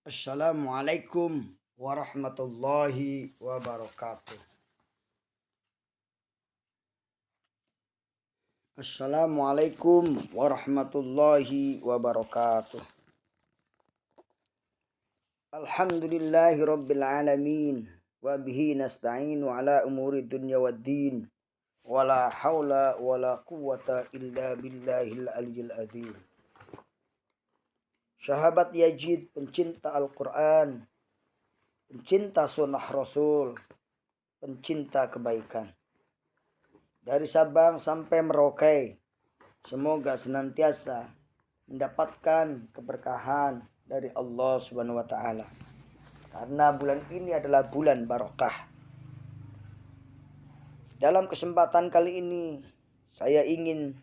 Assalamualaikum warahmatullahi wabarakatuh. Assalamualaikum warahmatullahi wabarakatuh. Alhamdulillahi rabbil alamin. Wa bihi nasta'inu ala umuri dunya waddin. Wala hawla wala quwwata illa billahil aliyyil azim. Sahabat Yazid, pencinta Al-Quran, pencinta sunnah Rasul, pencinta kebaikan. Dari Sabang sampai Merauke, semoga senantiasa mendapatkan keberkahan dari Allah Subhanahu wa taala. Karena bulan ini adalah bulan barokah. Dalam kesempatan kali ini, saya ingin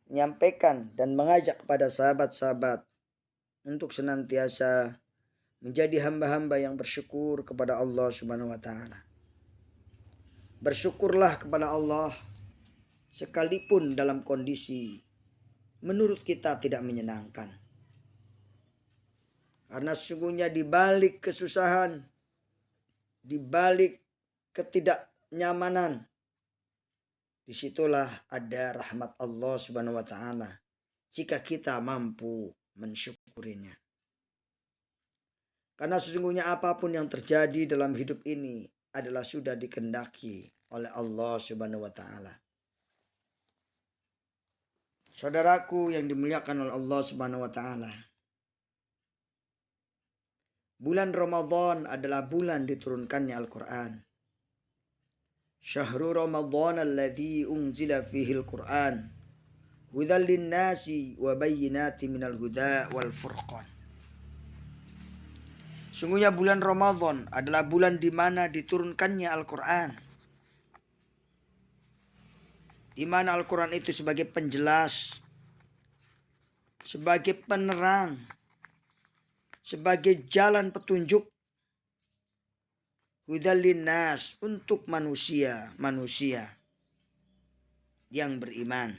menyampaikan dan mengajak kepada sahabat-sahabat untuk senantiasa menjadi hamba-hamba yang bersyukur kepada Allah Subhanahu wa taala. Bersyukurlah kepada Allah sekalipun dalam kondisi menurut kita tidak menyenangkan. Karena sesungguhnya di balik kesusahan, di balik ketidaknyamanan, disitulah ada rahmat Allah Subhanahu wa taala jika kita mampu mensyukurinya. Karena sesungguhnya apapun yang terjadi dalam hidup ini adalah sudah dikehendaki oleh Allah Subhanahu wa taala. Saudaraku yang dimuliakan oleh Allah Subhanahu wa taala. Bulan Ramadan adalah bulan diturunkannya Al-Quran. Syahrul Ramadan alladzi unzila fihi Al-Quran hudal linnasi wa bayyinati minal huda wal furqan. Sungguhnya bulan Ramadan adalah bulan di mana diturunkannya Al-Quran. Di mana Al-Quran itu sebagai penjelas, sebagai penerang, sebagai jalan petunjuk, hudal linnas, untuk manusia yang beriman.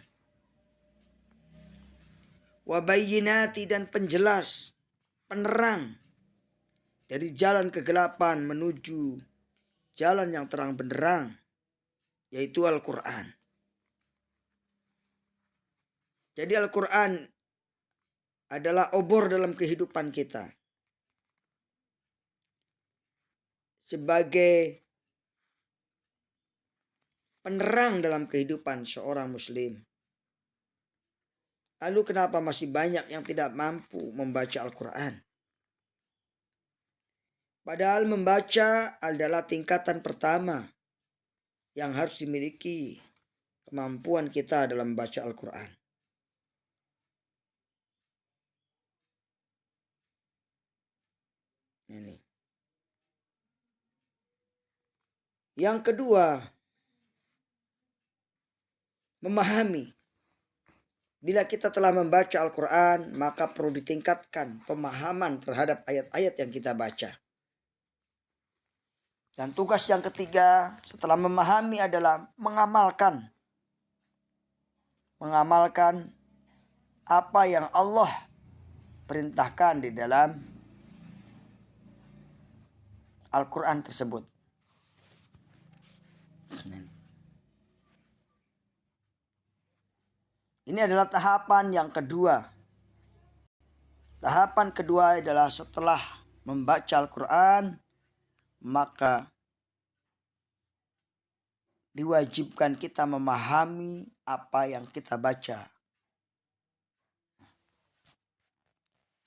Wa bayyinati, dan penjelas, penerang dari jalan kegelapan menuju jalan yang terang benderang, yaitu Al-Quran. Jadi Al-Quran adalah obor dalam kehidupan kita. Sebagai penerang dalam kehidupan seorang muslim. Lalu kenapa masih banyak yang tidak mampu membaca Al-Quran? Padahal membaca adalah tingkatan pertama yang harus dimiliki kemampuan kita dalam membaca Al-Quran. Ini. Yang kedua, memahami. Bila kita telah membaca Al-Quran, maka perlu ditingkatkan pemahaman terhadap ayat-ayat yang kita baca. Dan tugas yang ketiga setelah memahami adalah mengamalkan. Mengamalkan apa yang Allah perintahkan di dalam Al-Quran tersebut. Ini adalah tahapan yang kedua. Tahapan kedua adalah setelah membaca Al-Quran, maka diwajibkan kita memahami apa yang kita baca.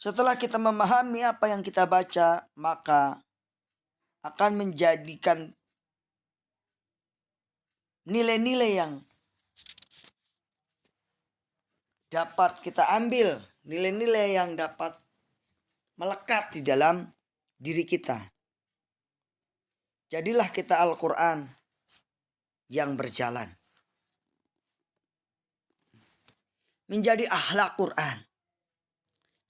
Setelah kita memahami apa yang kita baca, maka akan menjadikan nilai-nilai yang dapat kita ambil, nilai-nilai yang dapat melekat di dalam diri kita. Jadilah kita Al-Quran yang berjalan. Menjadi akhlak Quran.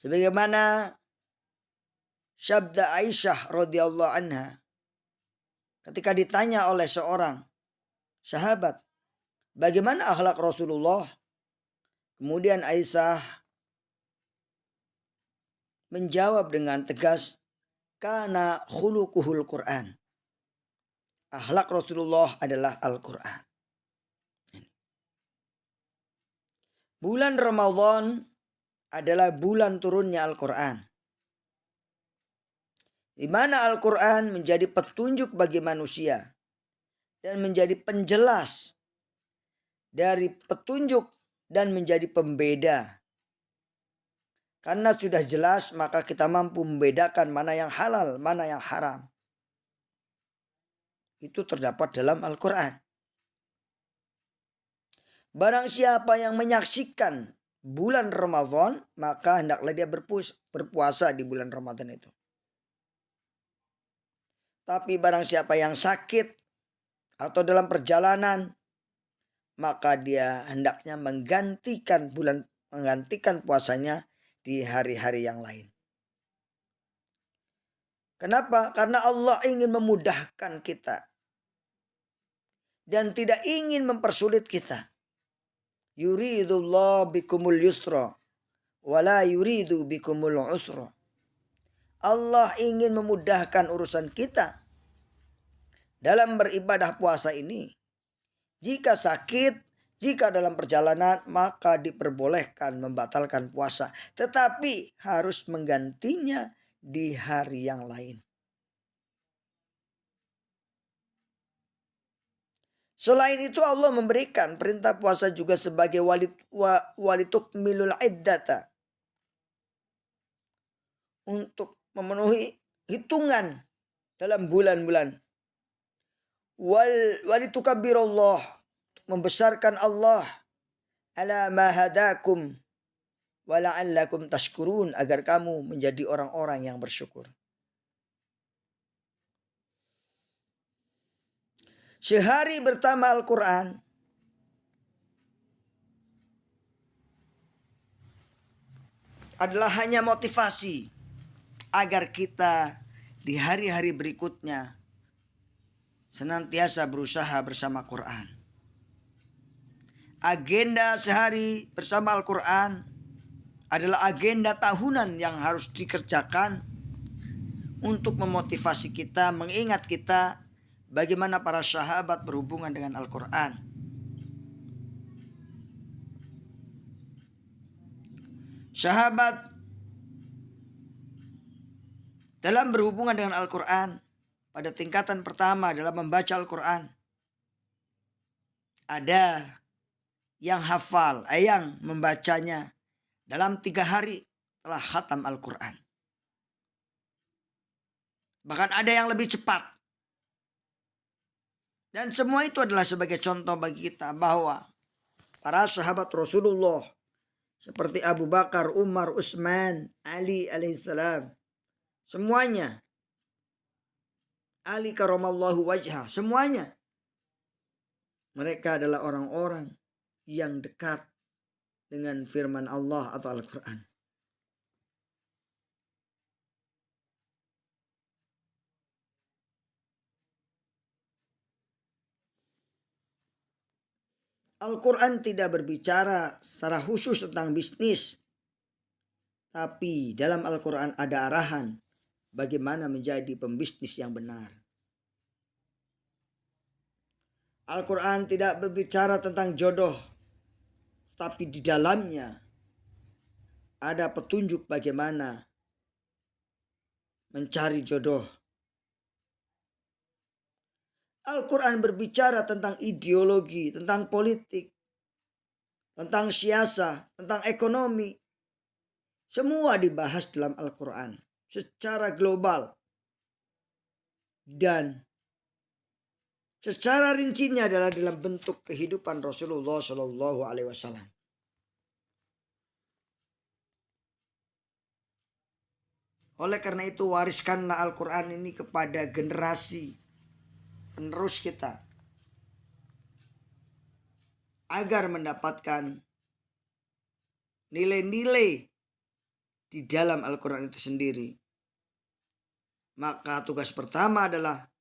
Sebagaimana sabda Aisyah radhiyallahu anha ketika ditanya oleh seorang sahabat, bagaimana akhlak Rasulullah? Kemudian Aisyah menjawab dengan tegas, kana khuluquhul Quran. Akhlak Rasulullah adalah Al-Quran. Bulan Ramadan adalah bulan turunnya Al-Quran, di mana Al-Quran menjadi petunjuk bagi manusia dan menjadi penjelas dari petunjuk dan menjadi pembeda. Karena sudah jelas, maka kita mampu membedakan mana yang halal, mana yang haram. Itu terdapat dalam Al-Quran. Barang siapa yang menyaksikan bulan Ramadan, maka hendaklah dia berpuasa di bulan Ramadan itu. Tapi barang siapa yang sakit atau dalam perjalanan, maka dia hendaknya menggantikan puasanya di hari-hari yang lain. Kenapa? Karena Allah ingin memudahkan kita dan tidak ingin mempersulit kita. Yuridullah bikumul yusra wala yuridu bikumul usra. Allah ingin memudahkan urusan kita dalam beribadah puasa ini. Jika sakit, jika dalam perjalanan, maka diperbolehkan membatalkan puasa, tetapi harus menggantinya di hari yang lain. Selain itu Allah memberikan perintah puasa juga sebagai walitukmilul iddata, untuk memenuhi hitungan dalam bulan-bulan. Walitukabbirullah, membesarkan Allah ala ma hadakum wa la'allakum tashkurun, agar kamu menjadi orang-orang yang bersyukur. Sehari pertama Al-Quran adalah hanya motivasi agar kita di hari-hari berikutnya senantiasa berusaha bersama Quran. Agenda sehari bersama Al-Quran adalah agenda tahunan yang harus dikerjakan untuk memotivasi kita, mengingat kita bagaimana para sahabat berhubungan dengan Al-Quran. Sahabat dalam berhubungan dengan Al-Quran pada tingkatan pertama adalah membaca Al-Quran. Ada yang hafal, yang membacanya dalam 3 hari telah khatam Al-Quran. Bahkan ada yang lebih cepat. Dan semua itu adalah sebagai contoh bagi kita bahwa para sahabat Rasulullah seperti Abu Bakar, Umar, Utsman, Ali alaihissalam, semuanya, Ali karamallahu wajhah, semuanya mereka adalah orang-orang yang dekat dengan firman Allah atau Al-Quran. Al-Quran tidak berbicara secara khusus tentang bisnis. Tapi dalam Al-Quran ada arahan bagaimana menjadi pembisnis yang benar. Al-Quran tidak berbicara tentang jodoh. Tapi di dalamnya ada petunjuk bagaimana mencari jodoh. Al-Quran berbicara tentang ideologi, tentang politik, tentang siasa, tentang ekonomi. Semua dibahas dalam Al-Quran secara global. Dan secara rincinya adalah dalam bentuk kehidupan Rasulullah SAW. Oleh karena itu, wariskanlah Al-Quran ini kepada generasi penerus kita, agar mendapatkan nilai-nilai di dalam Al-Quran itu sendiri. Maka tugas pertama adalah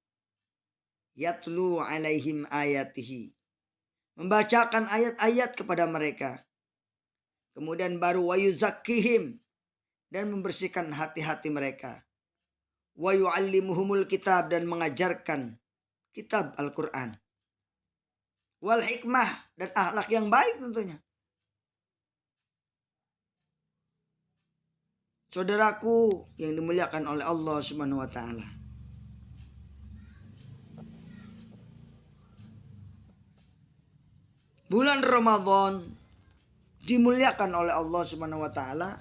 yatlu alaihim ayatihi, membacakan ayat-ayat kepada mereka. Kemudian baru wayuzakkihim, dan membersihkan hati-hati mereka. wa yu'allimuhumul kitab, dan mengajarkan kitab Al-Quran, wal hikmah, dan akhlak yang baik tentunya. Saudaraku yang dimuliakan oleh Allah Subhanahu wa taala. Bulan Ramadan dimuliakan oleh Allah Subhanahu wa taala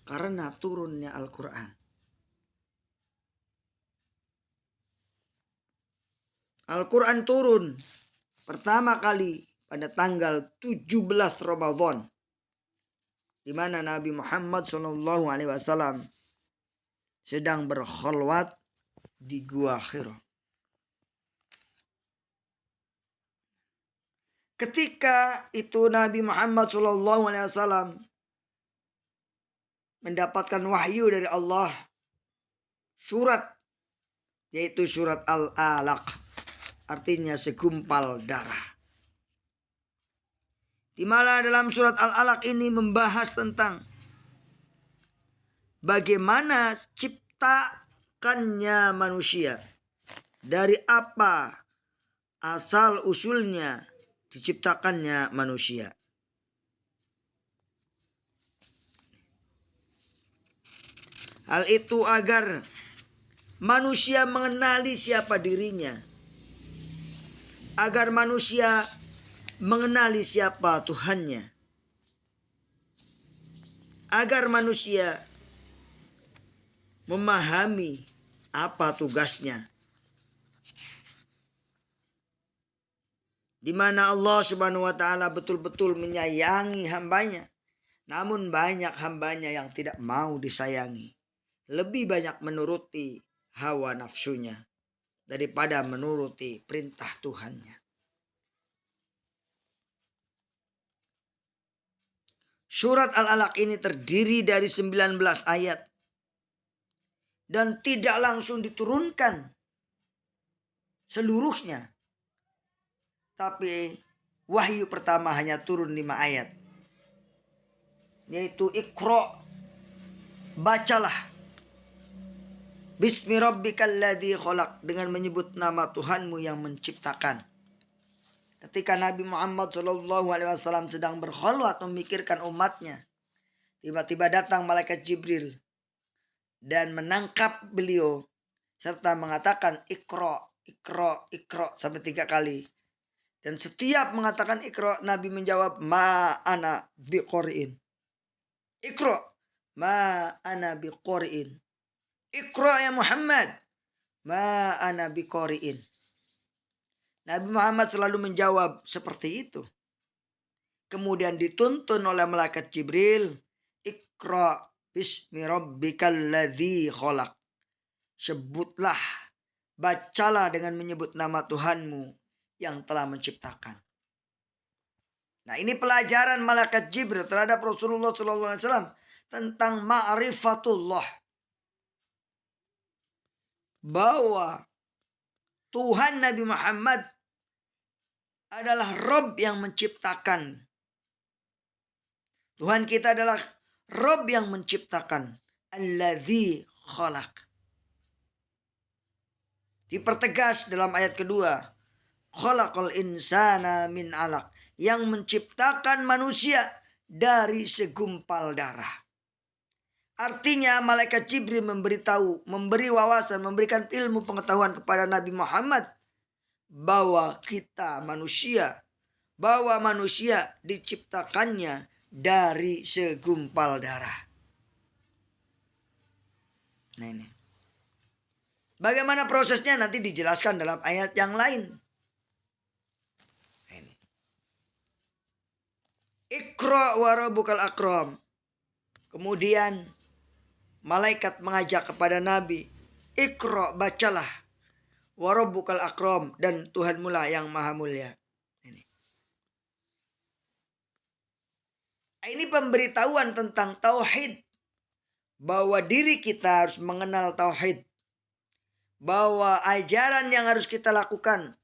karena turunnya Al-Quran. Al-Quran turun pertama kali pada tanggal 17 Ramadan, di mana Nabi Muhammad SAW sedang berkholwat di Gua Hira. Ketika itu Nabi Muhammad SAW mendapatkan wahyu dari Allah, surat, yaitu surat Al-Alaq, artinya segumpal darah. Di mana dalam surat Al-Alaq ini membahas tentang bagaimana ciptakannya manusia, dari apa asal usulnya diciptakannya manusia. Hal itu agar manusia mengenali siapa dirinya, agar manusia mengenali siapa Tuhannya, agar manusia memahami apa tugasnya, di mana Allah Subhanahu wa taala betul-betul menyayangi hambanya. Namun banyak hambanya yang tidak mau disayangi, lebih banyak menuruti hawa nafsunya daripada menuruti perintah Tuhannya. Surat Al-Alaq ini terdiri dari 19 ayat dan tidak langsung diturunkan seluruhnya. Tapi wahyu pertama hanya turun 5 ayat. Yaitu Iqra, bacalah. Bismi rabbikal ladzi khalaq, dengan menyebut nama Tuhanmu yang menciptakan. Ketika Nabi Muhammad SAW sedang berkholwat memikirkan umatnya, tiba-tiba datang malaikat Jibril dan menangkap beliau serta mengatakan Iqra, Iqra, Iqra sampai 3 kali. Dan setiap mengatakan Iqra, Nabi menjawab ma ana biqori'in. Iqra, ma ana biqori'in. Iqra ya Muhammad, ma ana biqori'in. Nabi Muhammad selalu menjawab seperti itu. Kemudian dituntun oleh malaikat Jibril, Iqra bismi rabbikal ladzi khalaq. Sebutlah, bacalah dengan menyebut nama Tuhanmu yang telah menciptakan. Nah, ini pelajaran malaikat Jibril terhadap Rasulullah SAW tentang ma'rifatullah. Bahwa Tuhan Nabi Muhammad adalah Rabb yang menciptakan. Tuhan kita adalah Rabb yang menciptakan. Alladzi khalaq. Dipertegas dalam ayat kedua. Khalaqal insana min alaq. Yang menciptakan manusia dari segumpal darah. Artinya malaikat Jibril memberitahu, memberi wawasan, memberikan ilmu pengetahuan kepada Nabi Muhammad bahwa kita manusia, bahwa manusia diciptakannya dari segumpal darah. Nah ini. Bagaimana prosesnya nanti dijelaskan dalam ayat yang lain. Nah ini. Iqra wa rabbukal akram. Kemudian malaikat mengajak kepada Nabi, Iqra, bacalah, wa rabbukal akram, dan Tuhanmu lah yang maha mulia. Ini pemberitahuan tentang tauhid, bahwa diri kita harus mengenal tauhid, bahwa ajaran yang harus kita lakukan,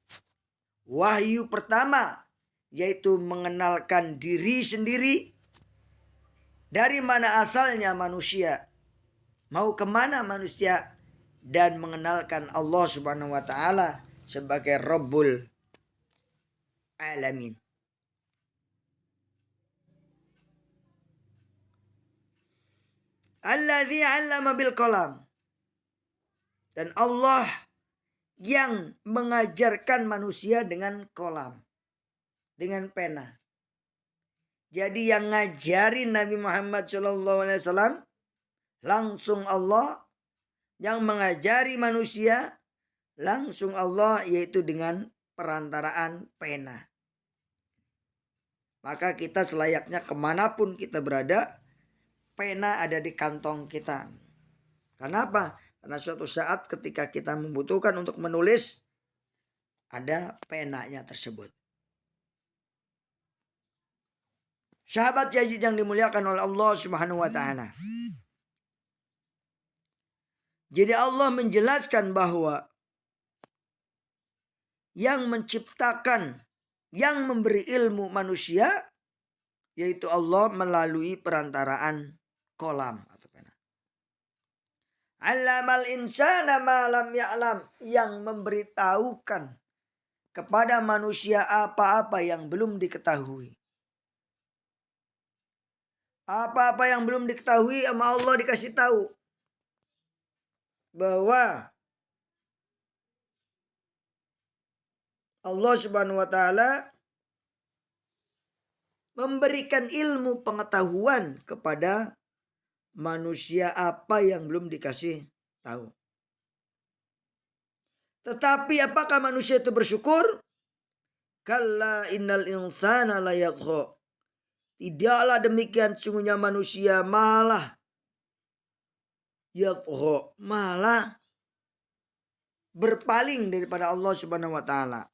wahyu pertama yaitu mengenalkan diri sendiri, dari mana asalnya manusia, mau kemana manusia dan mengenalkan Allah Subhanahu wa taala sebagai Rabbul Alamin. Alladzi 'allama bil qalam. Dan Allah yang mengajarkan manusia dengan kolam, dengan pena. Jadi yang ngajarin Nabi Muhammad SAW langsung Allah, yang mengajari manusia langsung Allah, yaitu dengan perantaraan pena. Maka kita selayaknya kemanapun kita berada, pena ada di kantong kita. Kenapa? Karena suatu saat ketika kita membutuhkan untuk menulis, ada penanya tersebut. Sahabat Yazid yang dimuliakan oleh Allah Subhanahu wa taala. Jadi Allah menjelaskan bahwa yang menciptakan, yang memberi ilmu manusia, yaitu Allah melalui perantaraan kolam atau pena. Allamal insana ma lam ya'lam, yang memberitahukan kepada manusia apa-apa yang belum diketahui. Apa-apa yang belum diketahui sama Allah dikasih tahu. Bahwa Allah Subhanahu wa taala memberikan ilmu pengetahuan kepada manusia apa yang belum dikasih tahu. Tetapi apakah manusia itu bersyukur? Kalla innal insana la yatgha. Tidaklah demikian, sungguhnya manusia malah yatgha, malah berpaling daripada Allah Subhanahu wa taala.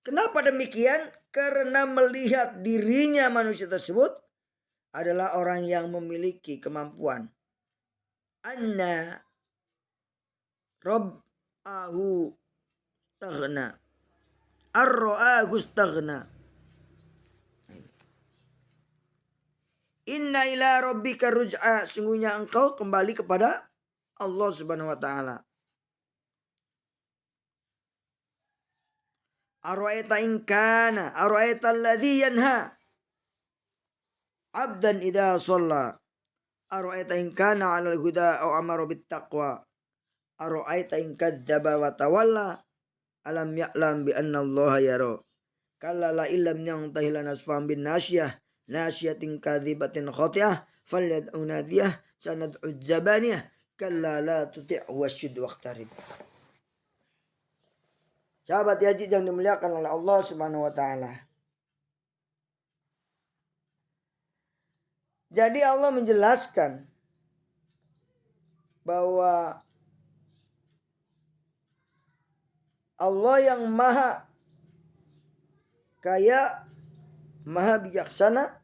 Kenapa demikian? Karena melihat dirinya manusia tersebut adalah orang yang memiliki kemampuan. Anna Rabbahu taghna. Ar-ra'ahu staghna. Inna ila rabbika ruj'a. Sungguhnya engkau kembali kepada Allah Subhanahu wa taala. Ara'aita in kana, ara'aita alladhi yanha 'abdan idza shalla. Ara'aita in kana 'alal huda aw amara bit taqwa. Ara'aita in kadzdzaba wa tawalla. Alam ya'lam bi anna Allah yara. Kalla la illam yantahi lanasfam bin nasyah, nasyatin kadzibatin khati'ah, falyad'u nadiyah, sanad'u zabaniyah, kalla la tuti'hu wasyud waqtarib. Sahabat Yazid yang dimuliakan oleh Allah Subhanahu wa taala. Jadi Allah menjelaskan bahwa Allah yang maha kaya, maha bijaksana,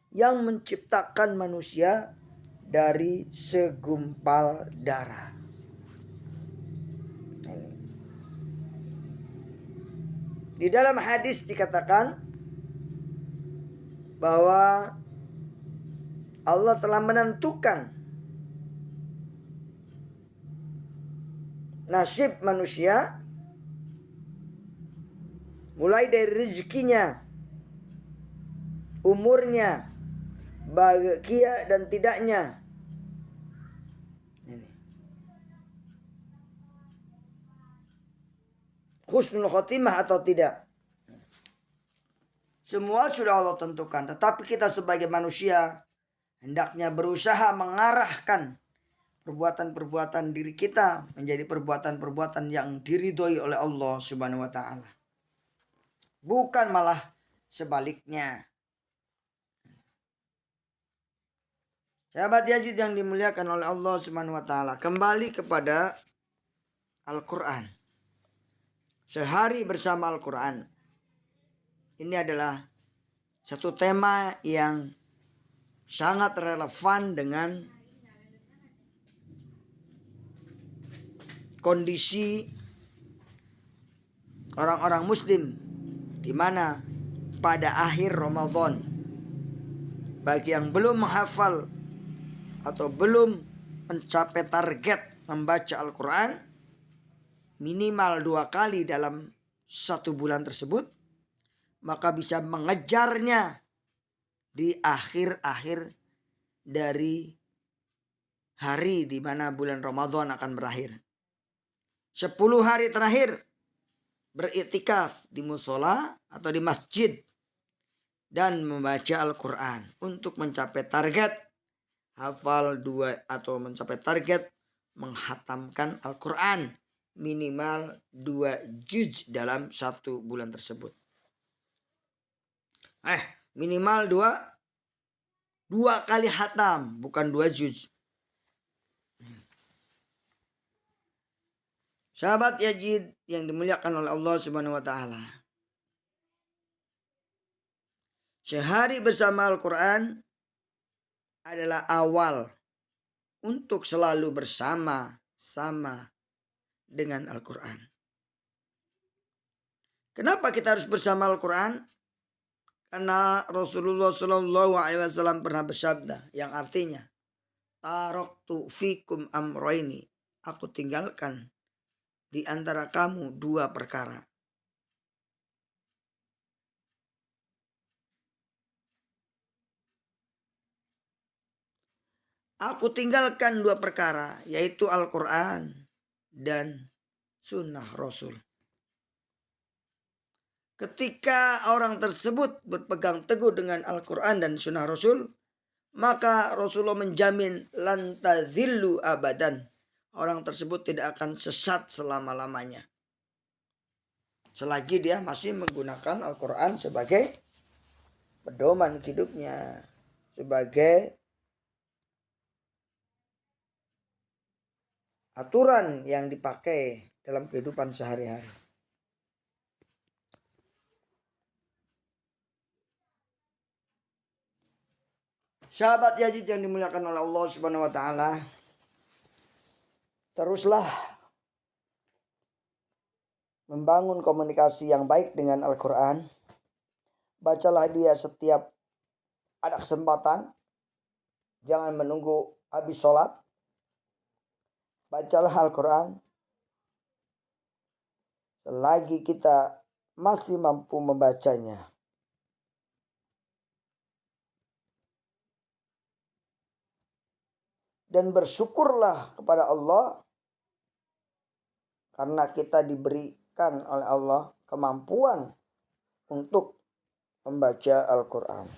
yang menciptakan manusia dari segumpal darah. Di dalam hadis dikatakan bahwa Allah telah menentukan nasib manusia mulai dari rezekinya, umurnya, bahagia dan tidaknya. Husnul khotimah atau tidak. Semua sudah Allah tentukan. Tetapi kita sebagai manusia hendaknya berusaha mengarahkan perbuatan-perbuatan diri kita menjadi perbuatan-perbuatan yang diridhoi oleh Allah Subhanahu wa taala. Bukan malah sebaliknya. Sahabat Yazid yang dimuliakan oleh Allah Subhanahu wa taala, kembali kepada Al-Qur'an. Sehari bersama Al-Quran. Ini adalah satu tema yang sangat relevan dengan kondisi orang-orang muslim, di mana pada akhir Ramadan bagi yang belum menghafal atau belum mencapai target membaca Al-Quran minimal 2 kali dalam 1 bulan tersebut, maka bisa mengejarnya di akhir-akhir dari hari di mana bulan Ramadan akan berakhir. 10 hari terakhir beriktikaf di musola atau di masjid dan membaca Al-Quran untuk mencapai target hafal 2 atau mencapai target menghatamkan Al-Quran minimal 2 juz dalam 1 bulan tersebut. Minimal 2 kali hatam, bukan 2 juz. Sahabat Yazid yang dimuliakan oleh Allah Subhanahu wa taala. Sehari bersama Al-Quran adalah awal untuk selalu bersama-sama dengan Al-Quran. Kenapa kita harus bersama Al-Quran? Karena Rasulullah SAW pernah bersabda yang artinya, taraktu fikum amroini, aku tinggalkan di antara kamu 2 perkara. Aku tinggalkan 2 perkara, yaitu Al-Quran dan sunnah Rasul. Ketika orang tersebut berpegang teguh dengan Al-Quran dan sunnah Rasul, maka Rasulullah menjamin lan tadzillu abadan. Orang tersebut tidak akan sesat selama-lamanya. Selagi dia masih menggunakan Al-Quran sebagai pedoman hidupnya, sebagai aturan yang dipakai dalam kehidupan sehari-hari. Sahabat Yazid yang dimuliakan oleh Allah Subhanahu wa taala, teruslah membangun komunikasi yang baik dengan Al-Quran. Bacalah dia setiap ada kesempatan. Jangan menunggu habis sholat. Bacalah Al-Quran selagi kita masih mampu membacanya. Dan bersyukurlah kepada Allah karena kita diberikan oleh Allah kemampuan untuk membaca Al-Quran.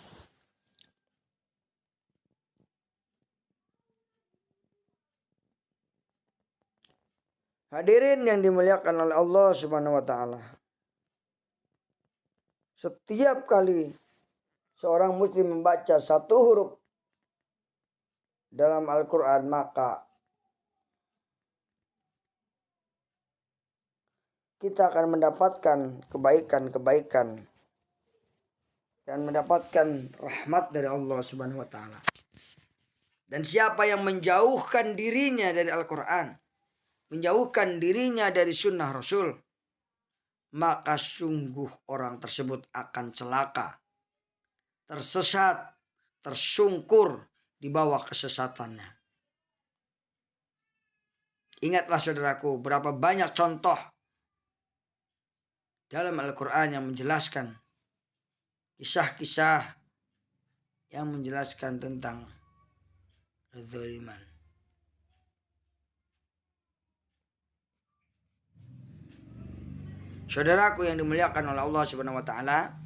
Hadirin yang dimuliakan oleh Allah Subhanahu wa taala. Setiap kali seorang muslim membaca 1 huruf dalam Al-Quran, maka kita akan mendapatkan kebaikan-kebaikan dan mendapatkan rahmat dari Allah Subhanahu wa taala. Dan siapa yang menjauhkan dirinya dari Al-Quran, menjauhkan dirinya dari sunnah Rasul, maka sungguh orang tersebut akan celaka, tersesat, tersungkur di bawah kesesatannya. Ingatlah saudaraku, berapa banyak contoh dalam Al-Quran yang menjelaskan kisah-kisah yang menjelaskan tentang kezaliman. Saudaraku yang dimuliakan oleh Allah Subhanahu wa taala,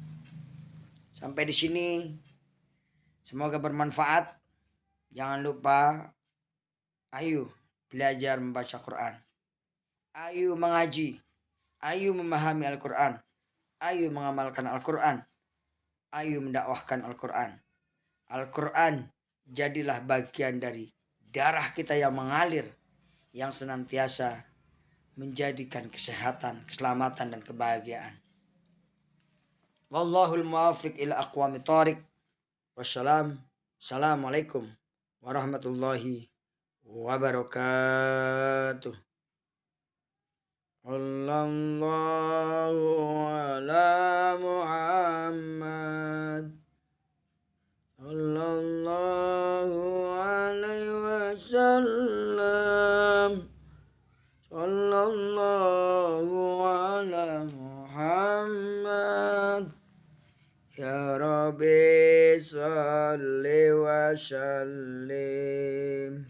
sampai di sini semoga bermanfaat. Jangan lupa, ayo belajar membaca Quran. Ayo mengaji. Ayo memahami Al-Quran. Ayo mengamalkan Al-Quran. Ayo mendakwahkan Al-Quran. Al-Quran jadilah bagian dari darah kita yang mengalir, yang senantiasa menjadikan kesehatan, keselamatan, dan kebahagiaan. Wallahul muwaffiq ila aqwamit thoriq. Wassalamualaikum warahmatullahi wabarakatuh. Sallallahu ala Muhammad. sallallahu alaihi wasallam. Sallallahu ala Muhammad. Ya Rabbi salli wa sallim.